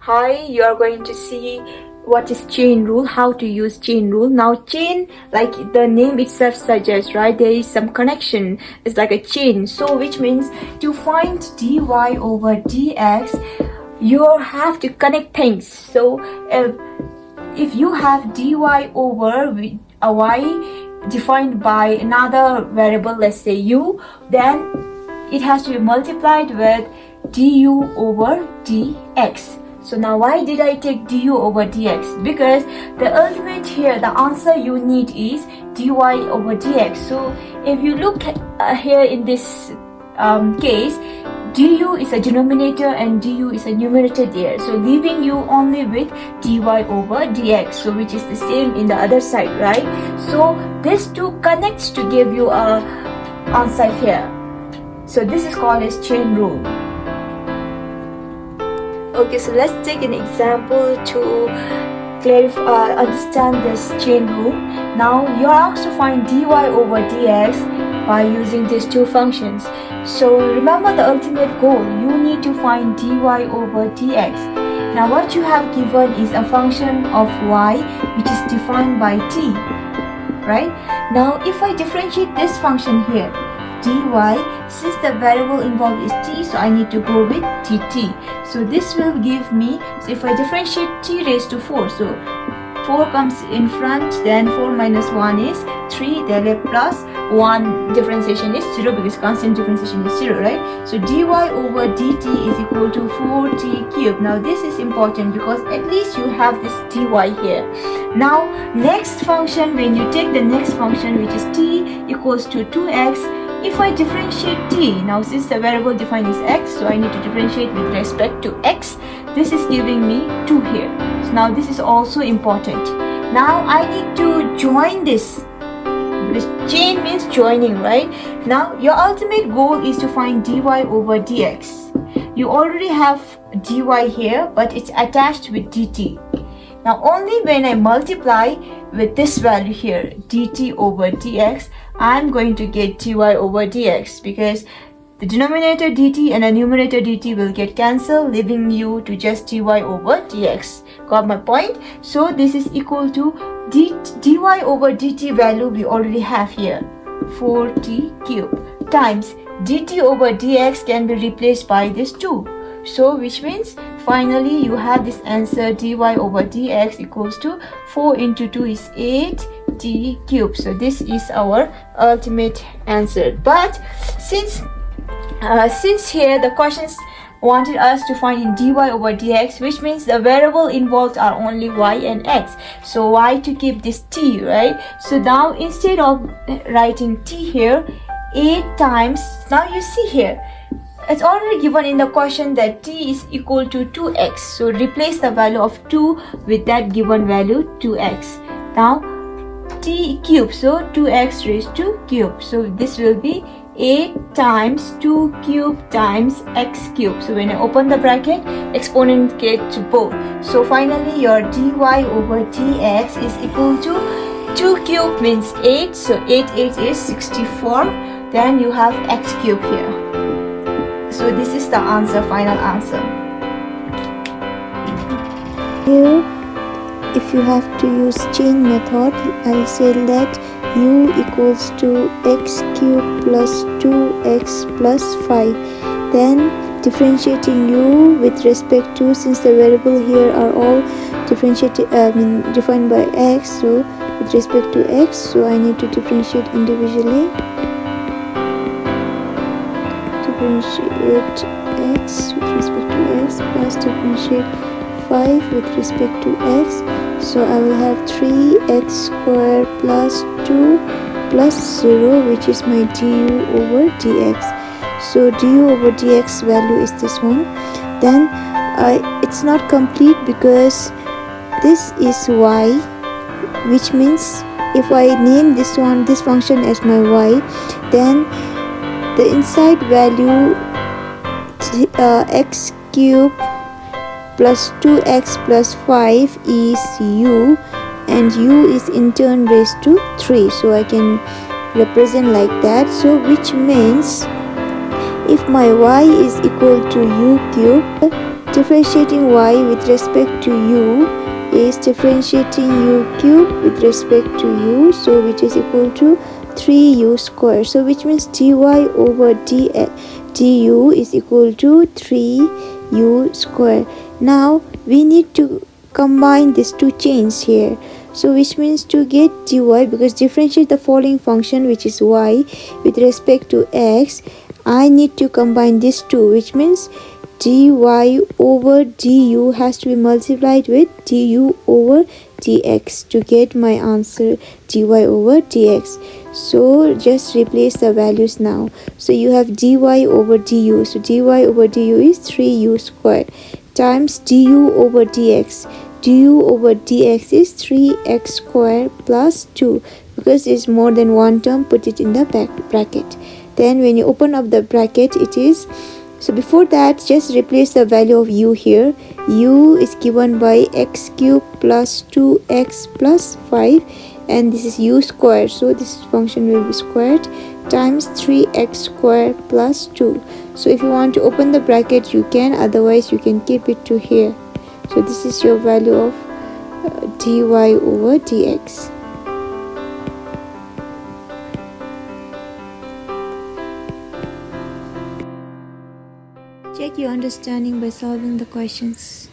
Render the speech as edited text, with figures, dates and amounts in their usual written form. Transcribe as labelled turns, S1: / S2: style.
S1: Hi, you are going to see what is chain rule, how to use chain rule. Now chain, like the name itself suggests, right, there is some connection. It's like a chain, so which means to find dy over dx you have to connect things. So if you have dy over a y defined by another variable, let's say u, then it has to be multiplied with du over dx. So now why did I take du over dx? Because the ultimate here, the answer you need is dy over dx. So if you look here in this case, du is a denominator and du is a numerator there, so leaving you only with dy over dx, so which is the same in the other side, right? So this two connects to give you a answer here. So this is called as chain rule. Okay, so let's take an example to clarify, understand this chain rule. Now you are asked to find dy over dx by using these two functions. So remember the ultimate goal, you need to find dy over dx. Now what you have given is a function of y which is defined by t, right? Now if I differentiate this function here, dy, since the variable involved is t, so I need to go with dt. So this will give me, so if I differentiate t raised to 4, so 4 comes in front, then 4 minus 1 is 3, then plus 1 differentiation is 0 because constant differentiation is 0, right? So dy over dt is equal to 4t cubed. Now this is important because at least you have this dy here. Now next function, when you take the next function which is t equals to 2x, if I differentiate t, now since the variable defined is x, so I need to differentiate with respect to x. This is giving me 2 here. So now this is also important. Now I need to join this. Because chain means joining, right? Now your ultimate goal is to find dy over dx. You already have dy here, but it's attached with dt. Now only when I multiply with this value here, dt over dx, I'm going to get dy over dx, because the denominator dt and the numerator dt will get cancelled, leaving you to just dy over dx. Got my point? So this is equal to dy over dt value we already have here, 4t cubed, times dt over dx can be replaced by this 2. So which means finally you have this answer, dy over dx equals to 4 into 2 is 8t cubed. So this is our ultimate answer. But since here the questions wanted us to find in dy over dx, which means the variable involved are only y and x, so why to keep this t, right? So now instead of writing t here, 8 times, now you see here it's already given in the question that t is equal to 2x, so replace the value of 2 with that given value 2x. Now t cubed, so 2x raised to cube, so this will be 8 times 2 cubed times x cubed. So when I open the bracket, exponent get to both. So finally your dy over dx is equal to 2 cubed means 8, so 8 is 64, then you have x cubed here. So this is the answer, final answer.
S2: Here, if you have to use chain method, I'll say let u equals to x cubed plus 2x plus 5. Then differentiating u with respect to, since the variable here are all defined by x, so with respect to x, so I need to differentiate individually. Differentiate x with respect to x plus differentiate 5 with respect to x, so I will have 3x squared plus 2 plus 0, which is my du over dx. So du over dx value is this one. Then it's not complete because this is y, which means if I name this function as my y, then the inside value x cubed plus 2x plus 5 is u, and u is in turn raised to 3, so I can represent like that. So which means if my y is equal to u cubed, differentiating y with respect to u is differentiating u cube with respect to u, so which is equal to 3u square. So which means dy over du is equal to 3u square. Now we need to combine these two chains here, so which means to get dy, because differentiate the following function which is y with respect to x, I need to combine these two, which means dy over du has to be multiplied with du over dx to get my answer dy over dx. So just replace the values now. So you have dy over du, so dy over du is 3u square times du over dx. Du over dx is 3x square plus 2, because it's more than one term, put it in the bracket. Then when you open up the bracket, it is, so before that just replace the value of u here. U is given by x cube plus 2x plus 5, and this is u square, so this function will be squared, times 3x square plus 2. So if you want to open the bracket you can, otherwise you can keep it to here. So this is your value of dy over dx. Check your understanding by solving the questions.